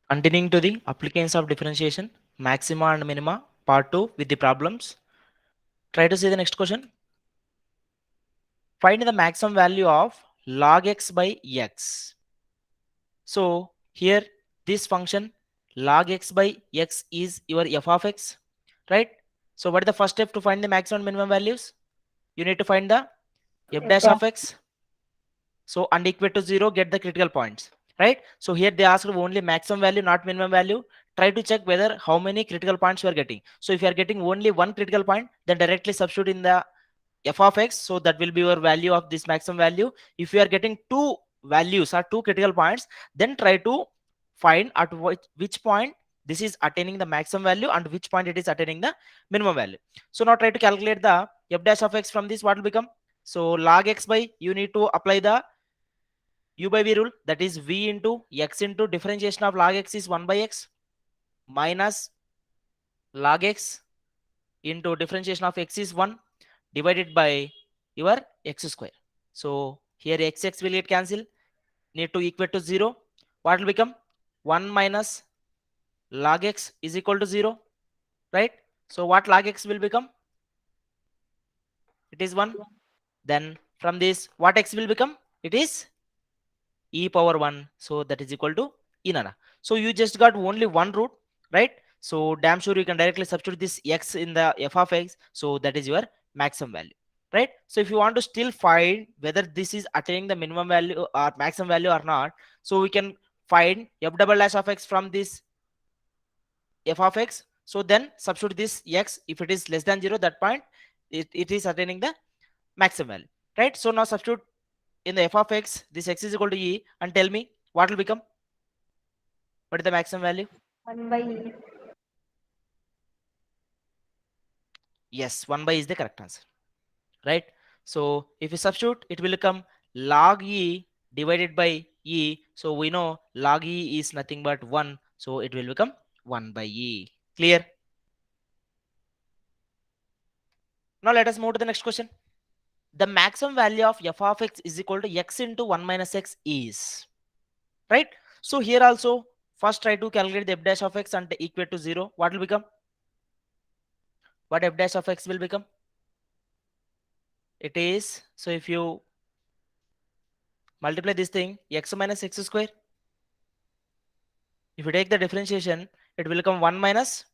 Continuing to the applications of differentiation, maxima and minima, part 2 with the problems. Try to see the next question. Find the maximum value of log x by x. So here this function log x by x is your f of x, right? So what is the first step to find the maximum and minimum values? You need to find the f dash Yeah. of x. So and equal to 0, get the critical points, right? So here they ask only maximum value, not minimum value. Try to check whether how many critical points you are getting. So if you are getting only one critical point, then directly substitute in the f of x. So that will be your value of this maximum value. If you are getting two values or two critical points, then try to find at which point this is attaining the maximum value and which point it is attaining the minimum value. So now try to calculate the f dash of x. From this what will become? So log x by, you need to apply the u by v rule, that is v into x into differentiation of log x is 1 by x minus log x into differentiation of x is 1 divided by your x square. So here x will get cancelled, need to equate to 0. What will become? 1 minus log x is equal to 0, right? So what log x will become? It is 1. Then from this what x will become? It is e power 1. So that is equal to e nana. So you just got only one root, right? So damn sure you can directly substitute this x in the f of x. So that is your maximum value, right? So if you want to still find whether this is attaining the minimum value or maximum value or not, so we can find f double dash of x from this f of x. So then substitute this x. If it is less than 0, that point it is attaining the maximum value, right? So now substitute in the f of x, this x is equal to e, and tell me what will become? What is the maximum value? 1 by e. Yes, 1 by is the correct answer, right? So if you substitute, it will become log e divided by e. So we know log e is nothing but 1. So it will become 1 by e. Clear? Now let us move to the next question. The maximum value of f of x is equal to x into 1 minus x is, right? So here also first try to calculate the f dash of x and equate to 0. What will become? What f dash of x will become? It is, so if you multiply this thing, x minus x square, if you take the differentiation, it will become 1 minus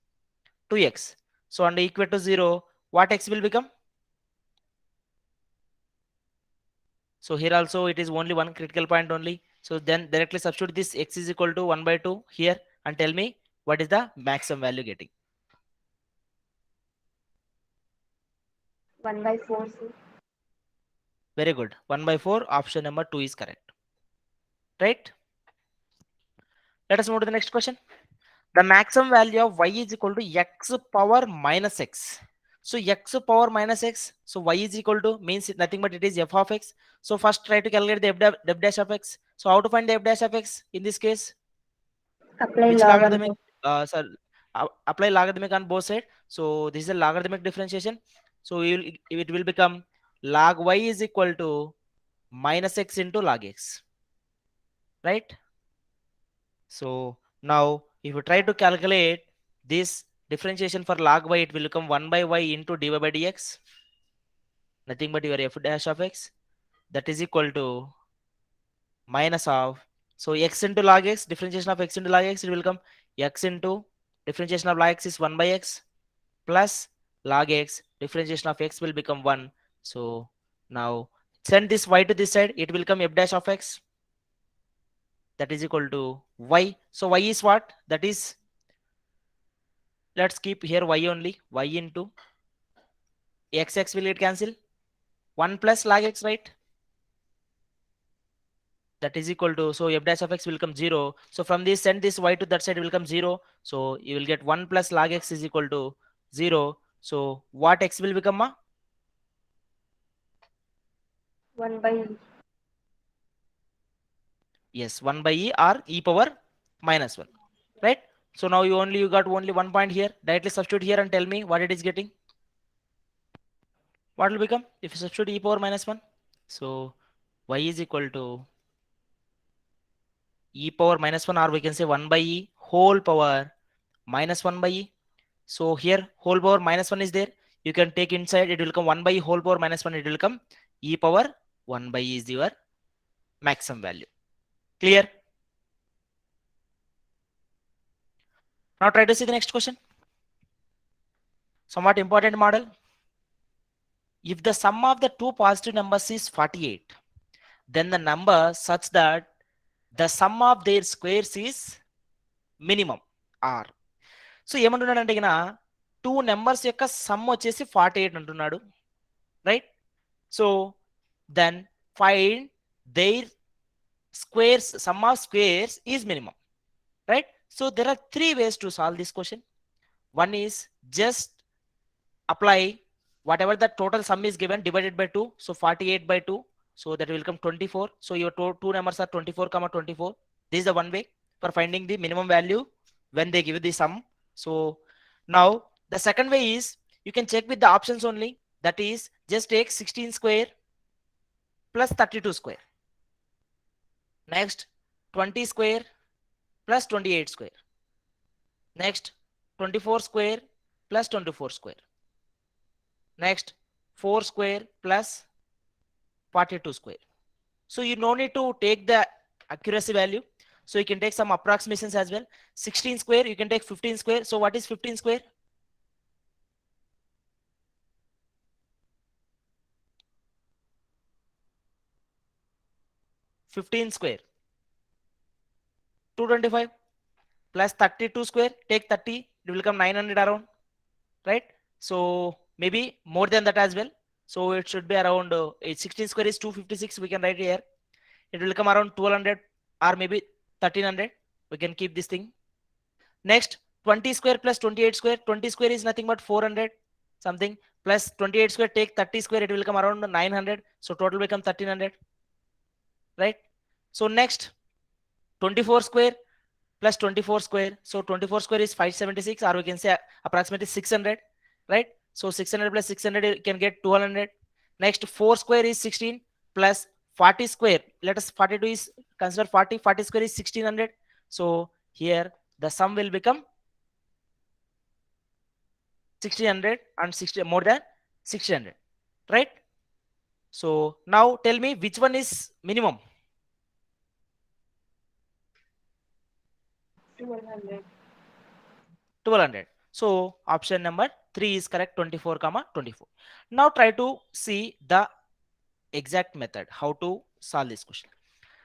2x. So under equal to 0, what x will become? So here also it is only one critical point only. So then directly substitute this x is equal to 1 by 2 here and tell me what is the maximum value getting. 1 by 4. Very good. 1 by 4, option number 2 is correct. Right? Let us move to the next question. The maximum value of y is equal to x power minus x. So x power minus x. So y is equal to means nothing but it is f of x. So first try to calculate the f dash of x. So how to find the f dash of x in this case? Apply Which log on logarithmic? both. Sir, apply logarithmic on both sides. So this is a logarithmic differentiation. So it will become log y is equal to minus x into log x, right? So now if you try to calculate this differentiation for log y, it will become 1 by y into dy by dx, nothing but your f dash of x, that is equal to minus of, so x into log x, differentiation of x into log x, it will come x into differentiation of log x is 1 by x plus log x, differentiation of x will become 1. So now send this y to this side, it will come f dash of x, that is equal to y. So y is what? That is, let's keep here y only, y into x will get cancelled, 1 plus log x, right? That is equal to, so f dash of x will come 0. So from this send this y to that side, it will come 0. So you will get 1 plus log x is equal to 0. So what x will become? 1 by e. Yes, 1 by e or e power minus 1, right? So now you got only 1 point here. Directly substitute here and tell me what it is getting. What will become if you substitute e power minus 1? So y is equal to e power minus 1, or we can say 1 by e whole power minus 1 by e. So here whole power minus 1 is there. You can take inside, it will come 1 by e whole power minus 1, it will come e power 1 by e is your maximum value. Clear? Now try to see the next question. Somewhat important model. If the sum of the two positive numbers is 48, then the number such that the sum of their squares is minimum r. So ఏమంటున్నాడంటే ఇక two numbers యొక్క sum వచ్చేసి 48 అంటున్నాడు, right? So then find their squares, sum of squares is minimum, right? So there are three ways to solve this question. One is just apply whatever the total sum is given divided by 2, so 48 by 2, so that will come 24. So your two numbers are 24 comma 24. This is the one way for finding the minimum value when they give the sum. So now the second way is you can check with the options only, that is just take 16 square plus 32 square. Next 20 square plus 28 square. Next 24 square plus 24 square. Next 4 square plus 42 square. So you no need to take the accuracy value, so you can take some approximations as well. 16 square you can take 15 square. So what is 15 square? $15 square 225 plus 32 square, take 30, it will come 900 around, right? So maybe more than that as well. So it should be around 16 square is 256, we can write here. It will come around 1200 or maybe 1300, we can keep this thing. Next 20 square plus 28 square, 20 square is nothing but 400 something, plus 28 square, take 30 square, it will come around 900, so total become 1300, right? So next 24 square plus 24 square, so 24 square is 576, or we can say approximately 600, right? So 600 plus 600 you can get 200. Next 4 square is 16 plus 40 square, let us 42 is consider 40, 40 square is 1600. So here the sum will become 1600 and 60 more than 600, right? So now tell me which one is minimum? 1200. 1200. So option number 3 is correct, 24 comma 24. Now try to see the exact method how to solve this question.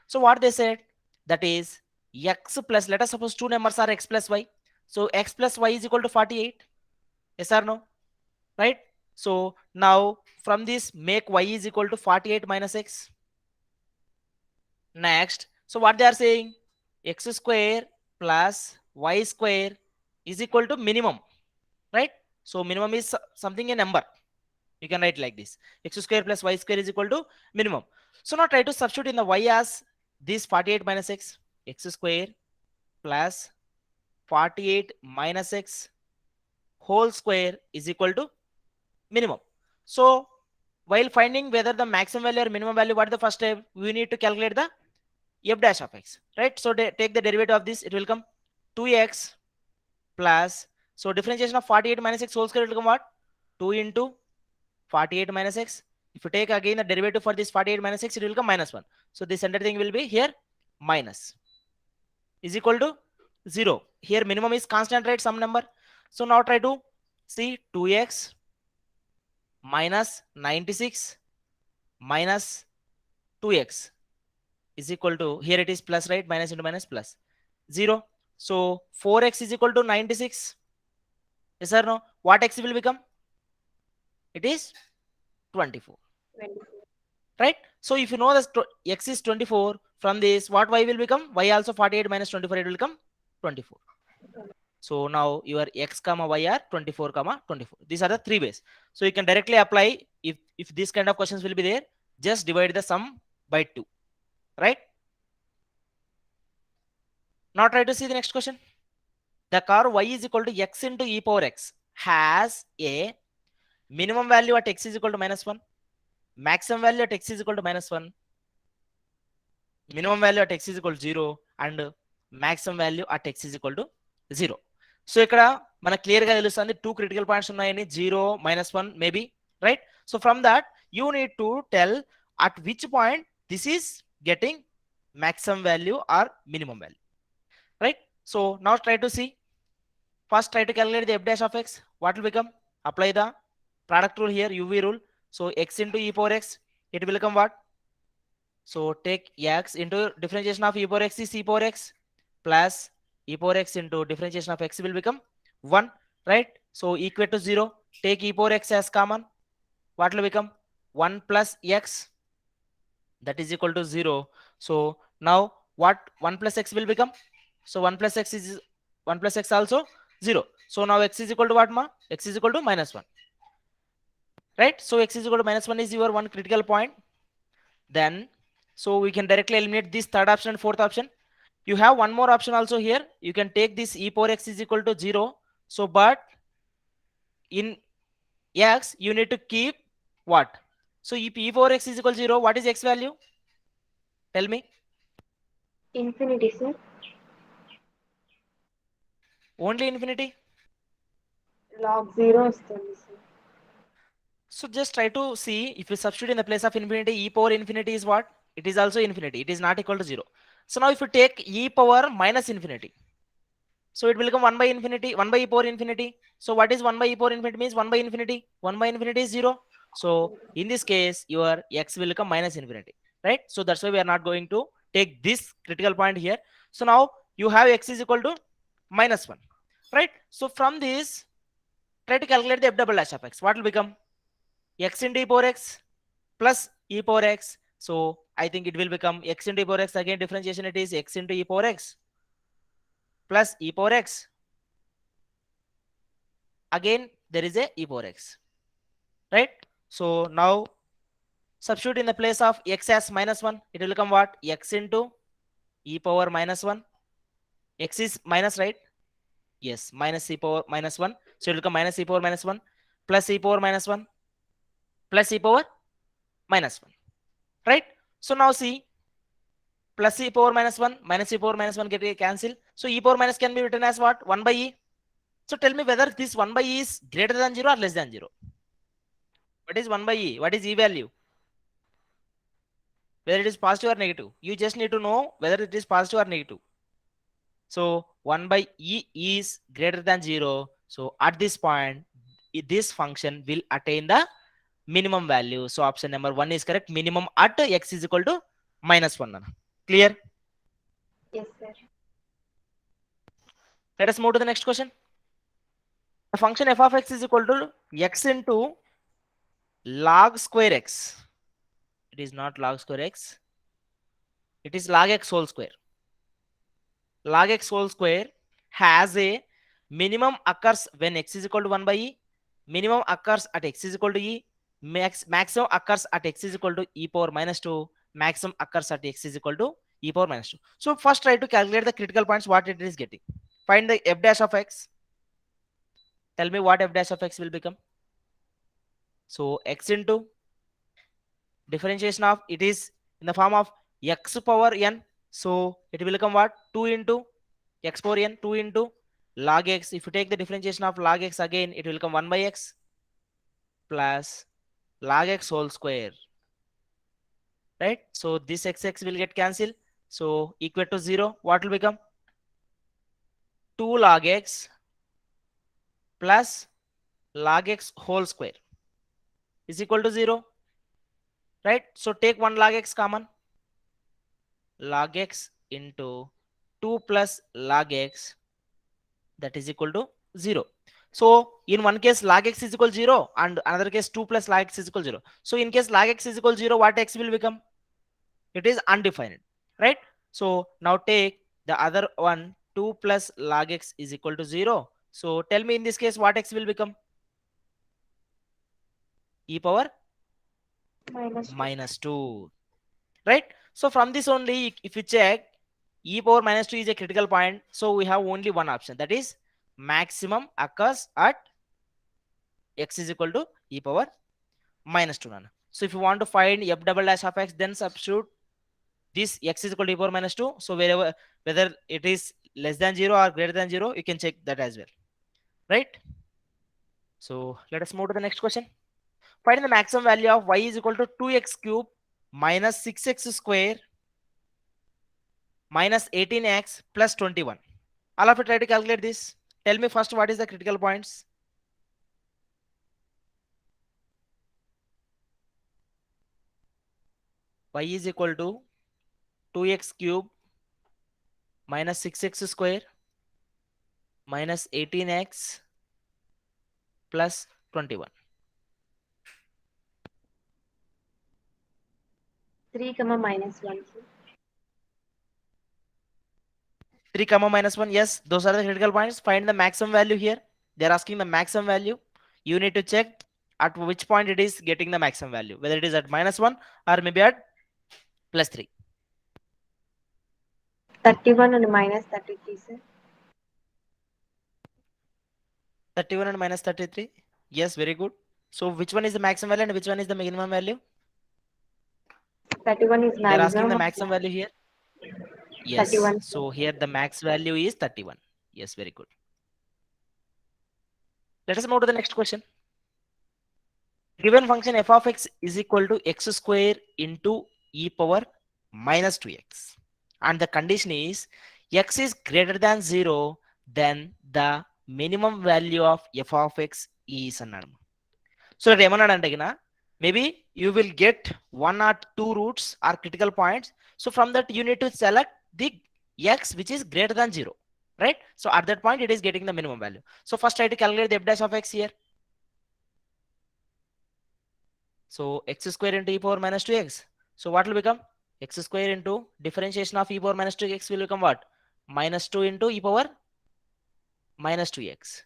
So what they said, that is x plus, let us suppose two numbers are x plus y, so x plus y is equal to 48, yes or no, right? So now from this make y is equal to 48 minus x. Next, so what they are saying, x square plus y square is equal to minimum, right? So minimum is something, a number, you can write like this, x square plus y square is equal to minimum. So now try to substitute in the y as this 48 minus x, x square plus 48 minus x whole square is equal to minimum. So while finding whether the maximum value or minimum value, what the first step, we need to calculate the f dash of x, right? So take the derivative of this, it will come 2x plus, so differentiation of 48 minus x whole square will come what, 2 into 48 minus x. If you take again the derivative for this 48 minus x, it will come minus 1. So this entire thing will be here minus is equal to 0. Here minimum is constant, right, some number. So now try to see 2x minus 96 minus 2x is equal to, here it is plus, right, minus into minus plus 0. So 4x is equal to 96, yes or no? What x will become? It is 24, 24. right? So if you know that x is 24, from this what y will become? Y also 48 minus 24, it will become 24. So now your x comma y are 24 comma 24. These are the three ways. So you can directly apply, if this kind of questions will be there, just divide the sum by 2, right? Now try to see the next question. The curve y is equal to x into e power x has a minimum value at x is equal to minus 1, maximum value at x is equal to minus 1, minimum value at x is equal to 0, and maximum value at x is equal to 0. So ఇక్కడ మనకు క్లియర్గా తెలుస్తుంది 2 critical points ఉన్నాయని, 0, -1 maybe, right? So from that you need to tell at which point this is getting maximum value or minimum value, right? So now try to see. First try to calculate the f dash of x. What will become? Apply the product rule here, uv rule. So x into e power x, it will become what? So take x into differentiation of e power x is e power x plus e power x into differentiation of x will become 1, right? So equal to 0. Take e power x as common. What will become? 1 plus x, that is equal to 0. So now what 1 plus x will become? So 1 plus x is 1 plus x also 0. So now x is equal to what, ma? X is equal to -1, right? So x is equal to -1 is your one critical point. Then so we can directly eliminate this third option and fourth option. You have one more option also here. You can take this e power x is equal to 0. So but in x you need to keep what? So if e power x is equal to 0, what is x value? Tell me. Infinity, sir. Only infinity. Log 0 వస్తుంది, sir. So just try to see, if you substitute in the place of infinity, e power infinity is what? It is also infinity. It is not equal to 0. So now if you take e power minus infinity, so it will become 1 by infinity, 1 by e power infinity. So what is 1 by e power infinity means? 1 by infinity. 1 by infinity is 0. So in this case, your x will become minus infinity, right? So that's why we are not going to take this critical point here. So now you have x is equal to -1, right? So from this, try to calculate the f double dash of x. What will become? X into e power x plus e power x. So I think it will become x into e power x, again differentiation, it is x into e power x plus e power x. Again there is a e power x, right? So now substitute in the place of x as -1, it will become what? X into e power -1. X is minus, right? Yes, minus e power -1. So it will become minus e power -1 plus e power -1 plus e power -1, right? So now see, plus e power -1 minus e power -1 get cancel. So e power minus can be written as what? 1 by e. So tell me whether this 1 by e is greater than 0 or less than 0. What is 1 by e? What is e value? Whether it is positive or negative. You just need to know whether it is positive or negative. So 1 by e is greater than 0. So at this point, this function will attain the minimum value. So option number 1 is correct. Minimum at x is equal to -1. Clear? Yes, sir. Let us move to the next question. The function f of x is equal to x into log square x. It is not log square x. It is log x whole square. Log x whole square has a minimum occurs when x is equal to 1 by e. Minimum occurs at x is equal to e. Maximum occurs at x is equal to e power -2. Maximum occurs at x is equal to e power -2. So first try to calculate the critical points what it is getting. Find the f dash of x. Tell me what f dash of x will become. So x into differentiation of, it is in the form of x power n. So it will become what? 2 into x power n, 2 into log x. If you take the differentiation of log x, again it will become 1 by x plus log x whole square, right? So this x will get cancelled. So equal to 0. What will become? 2 log x plus log x whole square is equal to 0, right? So take 1 log x common. Log x into 2 plus log x, that is equal to 0. So in one case log x is equal to 0 and another case 2 plus log x is equal to 0. So in case log x is equal to 0, what x will become? It is undefined, right? So now take the other one, 2 plus log x is equal to 0. So tell me in this case what x will become? E power -2, right? So from this only, if you check, e power -2 is a critical point. So we have only one option, that is maximum occurs at x is equal to e power -2. So if you want to find f double dash of x, then substitute this x is equal to e power -2. So wherever, whether it is less than 0 or greater than 0, you can check that as well, right? So let us move to the next question. Find the maximum value of y is equal to 2x cube minus 6x square minus 18x plus 21. All of you try to calculate this. Tell me first what is the critical points. Y is equal to 2x cube minus 6x square minus 18x plus 21. 3 comma minus 1, sir. 3 comma minus 1, yes, those are the critical points. Find the maximum value here. They're asking the maximum value. You need to check at which point it is getting the maximum value, whether it is at minus 1 or maybe at plus 3. 31 and minus 33, sir. 31 and minus 33. Yes, very good. So which one is the maximum value and which one is the minimum value? 31 is They're asking the maximum. maximum value here. Yes. 31, sir. So here the max value is 31. Yes, very good. Let us move to the next question. Given function f of x is equal to x square into e power minus 2x. And the condition is x is greater than 0, then the minimum value of f of x is అన్నాడు. So that ఏమన్నాడంటే maybe you will get one or two roots or critical points. So from that you need to select the x which is greater than 0, right? So at that point it is getting the minimum value. So first try to calculate the f dash of x here. So x square into e power minus 2x. So what will become? X square into differentiation of e power minus 2x will become what? Minus 2 into e power minus 2x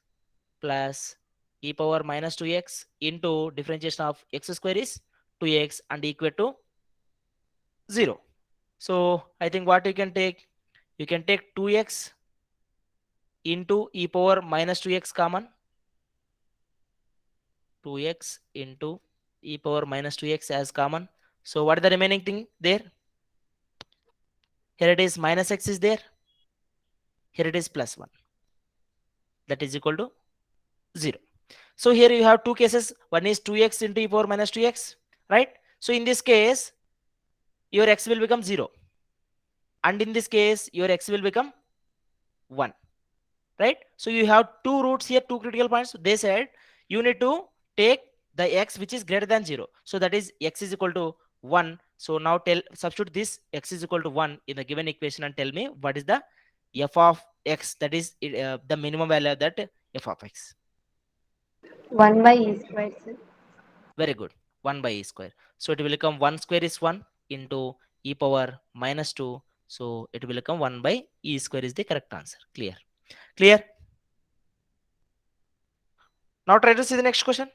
plus e power minus 2x into differentiation of x square is 2x and equal to 0. So I think what you can take 2x into e power minus 2x common. 2x into e power minus 2x as common. So what is the remaining thing there? Here it is minus x is there. Here it is plus 1. That is equal to 0. So here you have two cases. One is 2x into e power minus 2x, right? So in this case, your x will become 0. And in this case, your x will become 1, right? So you have two roots here, two critical points. They said you need to take the x which is greater than 0. So that is x is equal to 1. So now substitute this x is equal to 1 in the given equation and tell me what is the f of x, that is the minimum value of that f of x. 1 by e square, sir. Very good. 1 by e square. So it will become 1 square is 1 into e power minus 2. So it will become 1 by e square is the correct answer. Clear? Clear? Now try to see the next question.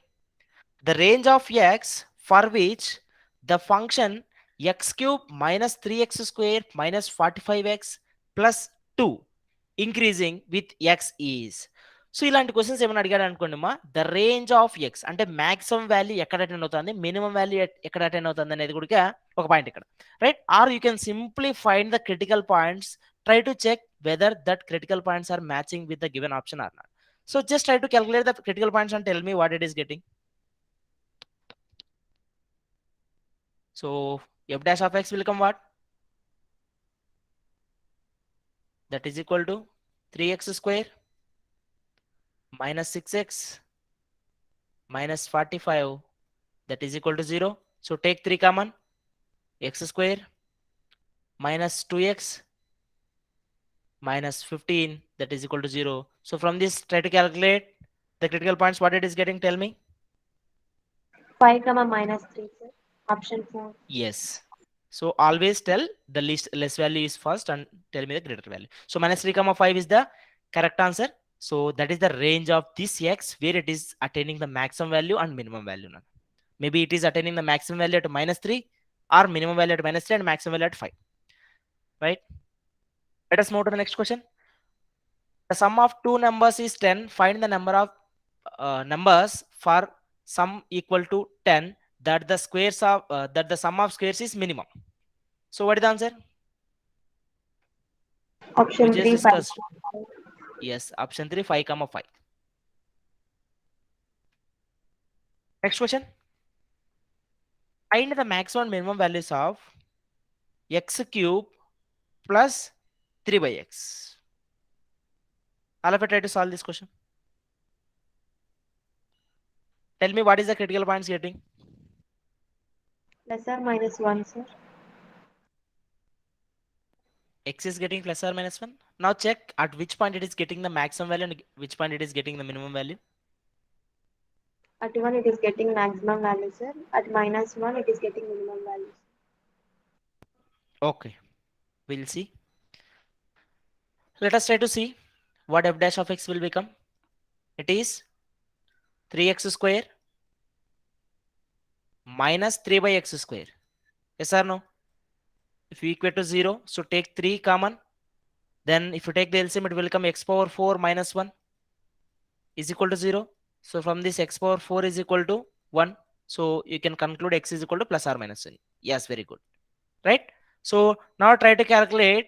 The range of x for which the function x cube minus 3x square minus 45x plus 2 increasing with x is. So ఇలాంటి questions ఏమైనా అడిగాడు అనుకోండి మా the range of x అంటే maximum value ఎక్కడ attend అవుతుంది, minimum value ఎక్కడ attend అవుతుంది అనేది కూడా ఒక పాయింట్ ఇక్కడ, right? Or you can simply find the critical points, try to check whether that critical points are matching with the given option or not. So just try to calculate the critical points and tell me what it is getting. So f dash of x will become what? That is equal to 3x square minus 6x minus 45, that is equal to 0. So take 3 common, x square minus 2x minus 15, that is equal to 0. So from this try to calculate the critical points, what it is getting, tell me. 5 comma minus 3, sir. Option 4. Yes. So always tell the less value is first and tell me the greater value. So minus 3 comma 5 is the correct answer. So that is the range of this x where it is attaining the maximum value and minimum value. Maybe it is attaining the maximum value at minus 3 or minimum value at minus 3 and maximum value at 5. Right? Let us move to the next question. The sum of two numbers is 10. Find the number of numbers for sum equal to 10 that the squares of that the sum of squares is minimum. So what is the answer? Option We just 3, 5. discussed. Yes, option 3, 5 comma 5. Next question. Find the maximum and minimum values of x cube plus 3 by x. All of you try to solve this question. Tell me what is the critical points getting? Plus or minus 1, sir. X is getting plus or minus 1. Now check at which point it is getting the maximum value and which point it is getting the minimum value. At 1, it is getting maximum value, sir. At minus 1, it is getting minimum value. Okay, we'll see. Let us try to see what f dash of x will become. It is 3x square minus 3 by x square. Yes or no? If you equate to 0, so take 3 common. Then if you take the LCM, it will become x power 4 minus 1 is equal to 0. So from this x power 4 is equal to 1. So you can conclude x is equal to plus or minus 1. Yes, very good. Right? So now try to calculate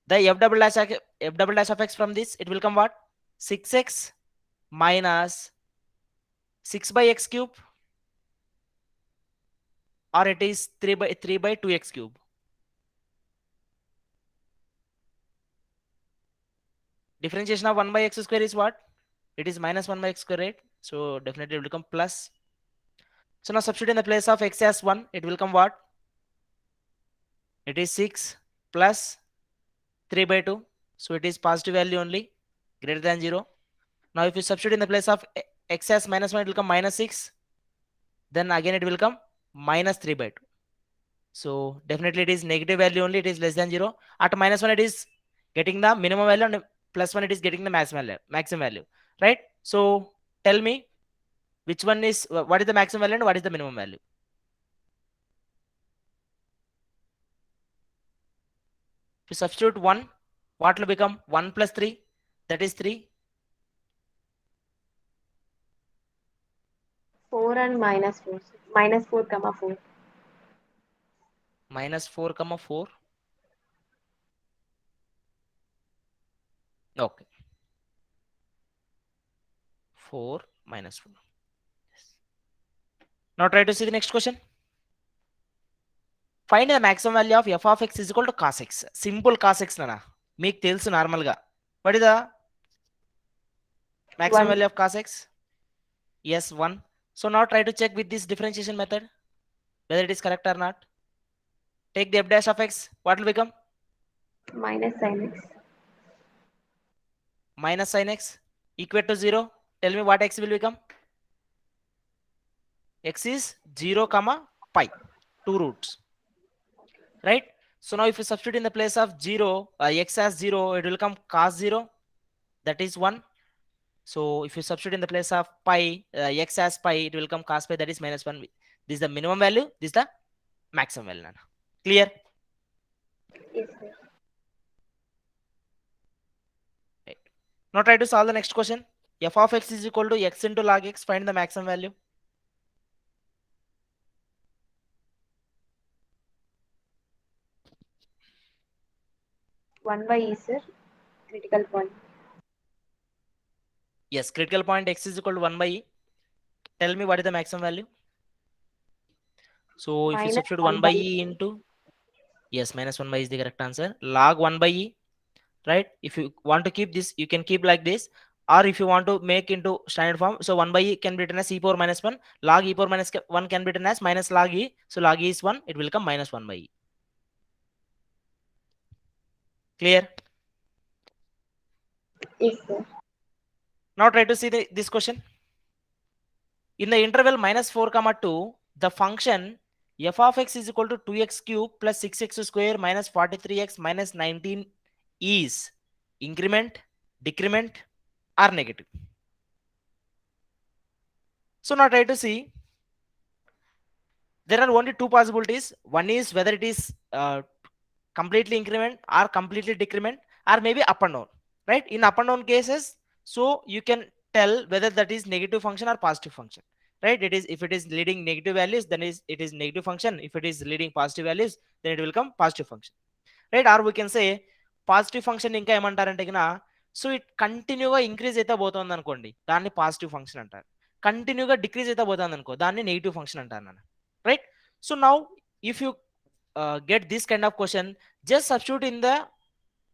the f double dash of x from this. It will come what? 6x minus 6 by x cube, or it is 3 by 2x cube. Differentiation of 1 by x square is what? It is minus 1 by x square, right? So definitely it will become plus. So now substitute in the place of x as 1, it will come what? It is 6 plus 3 by 2. So it is positive value only, greater than 0. Now if you substitute in the place of x as minus 1, it will come minus 6. Then again it will come minus 3 by 2. So definitely it is negative value only, it is less than 0. At minus 1, it is getting the minimum value, and plus 1, it is getting the maximum value. Right? So tell me which one is, what is the maximum value and what is the minimum value? If you substitute 1, what will become? 1 plus 3, that is 3. 4 and minus 4, sir. Minus 4, comma 4. Minus 4 comma 4. Okay. 4 minus 4. Yes. Now try to see the next question. Find the maximum value of f of x is equal to cos x. Simple cos x nana. Meek tells normal ga. What is the maximum 1. value of cos x? Yes, 1. So now try to check with this differentiation method whether it is correct or not. Take the f dash of x. What will become? Minus sin x. Minus sin x. Equate to 0. Tell me what x will become? X is 0 comma pi. 2 roots. Right? So now if you substitute in the place of 0, x as 0, it will come cos 0. That is 1. So if you substitute in the place of pi, x as pi, it will come cos pi, that is minus 1. This is the minimum value. This is the maximum value. Clear? Yes, sir. Right. Now try to solve the next question. F of x is equal to x into log x. Find the maximum value. One by e, sir. Critical point. Yes, critical point x is equal to 1 by e. Tell me what is the maximum value. So if you Minus substitute 1 1 by by e into, yes, minus 1 by e is the correct answer. Log 1 by e, right? If you want to keep this, you can keep like this. Or if you want to make into standard form, so 1 by e can be written as e power minus 1. Log e power minus 1 can be written as minus log e. So log e is 1. It will come minus 1 by e. Clear? Yes, sir. Now try to see this question. In the interval minus 4 comma 2, the function f of x is equal to 2x cube plus 6x square minus 43x minus 19 is increment, decrement, or negative. So now try to see. There are only two possibilities. One is whether it is completely increment or completely decrement, or maybe up and down. Right? In up and down cases, so you can tell whether that is negative function or positive function. Right? It is, if it is leading negative values, then it is negative function. If it is leading positive values, then it will come positive function. Right? Or we can say positive function ఇంకా ఏమంటారంటే కినా, so it కంటిన్యూగా increase అయితే పోతుంది అనుకోండి, దాన్ని positive function అంటారు. కంటిన్యూగా decrease అయితే పోతుంది అనుకో, దాన్ని నెగిటివ్ ఫంక్షన్ అంటారు నాన్న. Right. So now if you get this kind of question, just substitute in the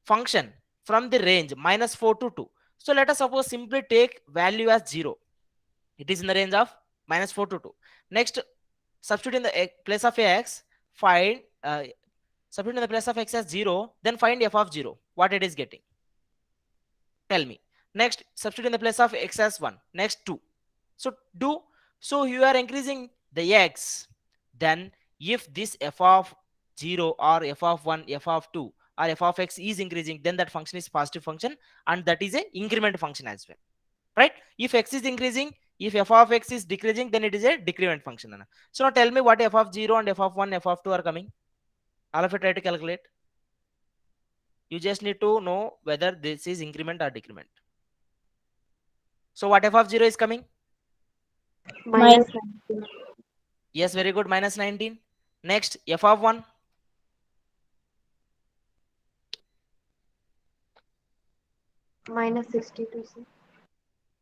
function from the range -4 to 2. So let us suppose simply take value as 0. It is in the range of -4 to 2. Next, substitute in the place of x, find substitute in the place of x as 0, then find f of 0, what it is getting, tell me. Next, substitute in the place of x as 1. Next, 2. So do, so you are increasing the x, then if this f of 0 or f of 1, f of 2 or f of x is increasing, then that function is positive function and that is a increment function as well, right? If x is increasing, if f of x is decreasing, then it is a decrement function. So now tell me what f of 0 and f of 1, f of 2 are coming. All of it try to calculate. You just need to know whether this is increment or decrement. So what f of 0 is coming? -19. Yes, very good, -19. Next, f of 1? -62, sir.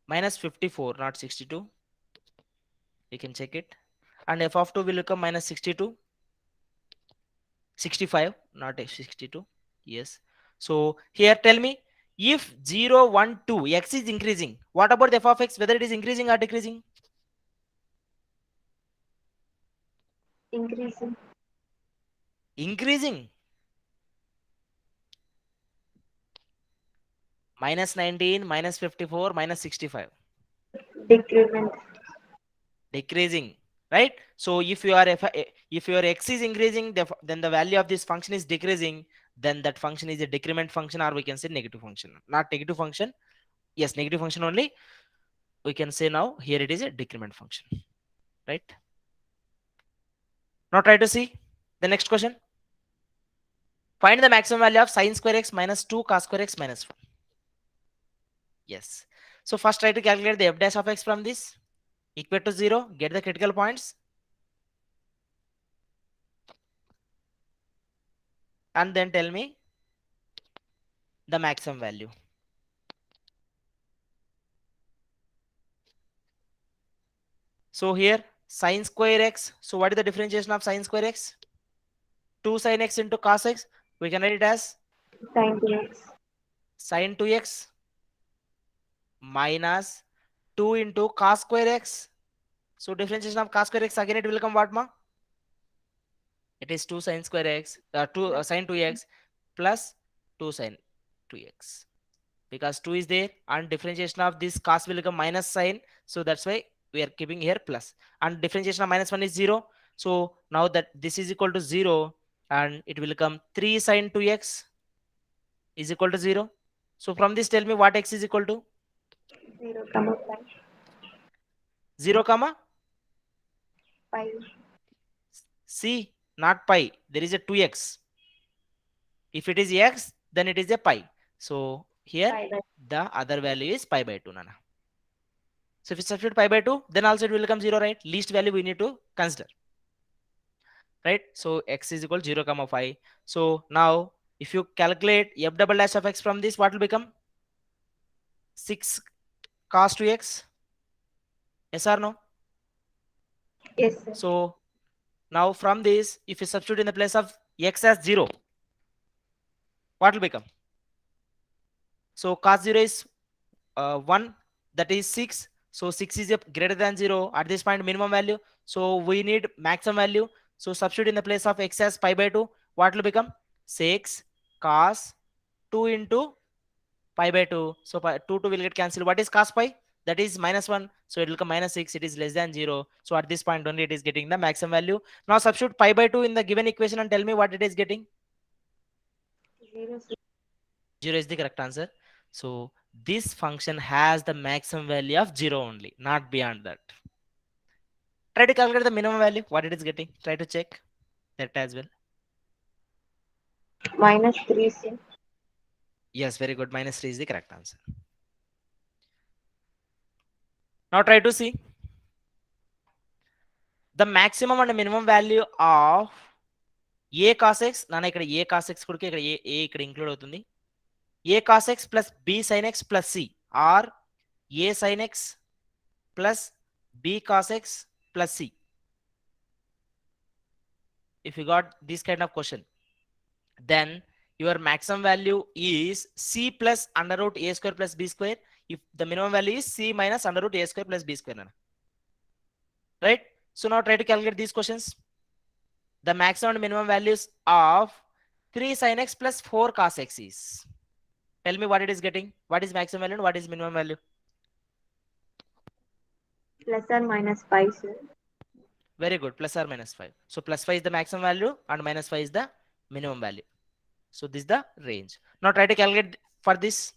-54, not 62. You can check it. And f of 2 will become -62. 65, not 62. Yes. So here tell me, if 0, 1, 2, x is increasing, what about the f of x, whether it is increasing or decreasing? Increasing. Increasing. -19, -54, -65. Decrement. Decreasing, right? So if your x is increasing, then the value of this function is decreasing, then that function is a decrement function, or we can say negative function. Not negative function, yes, negative function only. We can say now here it is a decrement function, right? Now try to see the next question. Find the maximum value of sin square x minus 2 cos square x minus 1. Yes. So first try to calculate the f dash of x from this. Equal to 0, get the critical points, and then tell me the maximum value. So here sin square x, so what is the differentiation of sin square x? 2 sin x into cos x, we can write it as Sin 2x. sin 2x minus 2 into cos square x. So differentiation of cos square x, again it will come what, ma? It is 2 sin square x, 2 sin 2x plus 2 sin 2x, because 2 is there and differentiation of this cos will become minus sin, so that's why we are keeping here plus, and differentiation of -1 is 0. So now that this is equal to 0, and it will become 3 sin 2x is equal to 0. So from this tell me what x is equal to? 0, 5. 0 comma 5. c, not pi, there is a 2x. If it is x, then it is a pi. So here the other value is pi by 2, nana. So if you substitute pi by 2, then also it will become 0, right? Least value we need to consider, right? So x is equal to 0 comma 5. So now if you calculate f double dash of x from this, what will become? 6 cos 2x. Yes or no? Yes, sir. So now from this, if you substitute in the place of x as 0, what will become? So cos 0 is 1, that is 6. So 6 is a greater than 0 at this point, minimum value. So we need maximum value. So substitute in the place of x as pi by 2, what will become? 6 cos 2 into pi by 2. So 2 will get cancelled. What is cos pi? That is -1. So it will come -6. It is less than 0. So at this point only it is getting the maximum value. Now substitute pi by 2 in the given equation and tell me what it is getting. 0, sir. 0 is the correct answer. So this function has the maximum value of 0 only, not beyond that. Try to calculate the minimum value, what it is getting. Try to check that as well. -3, sir. Yes, very good. -3 is the correct answer. Now try to see the maximum and minimum value of a cos x. Nana ikkada a cos x kodiki ikkada a ikkada include avutundi. A cos x plus B sin x plus C, or A sin x plus B cos x plus C. If you got this kind of question, then your maximum value is C plus under root A square plus B square. If the minimum value is C minus under root A square plus B square. Right? So now try to calculate these questions. The maximum and minimum values of 3 sin x plus 4 cos x is. Tell me what it is getting. What is maximum value and what is minimum value? Plus or minus 5, sir. Very good. Plus or minus 5. So plus 5 is the maximum value and minus 5 is the minimum value. So this is the range. Now try to calculate for this.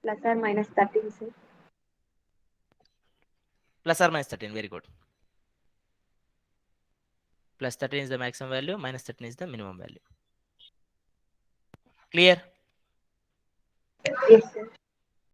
Plus or minus 13, sir. Plus or minus 13. Very good. Plus 13 is the maximum value. Minus 13 is the minimum value. Clear? Yes, sir.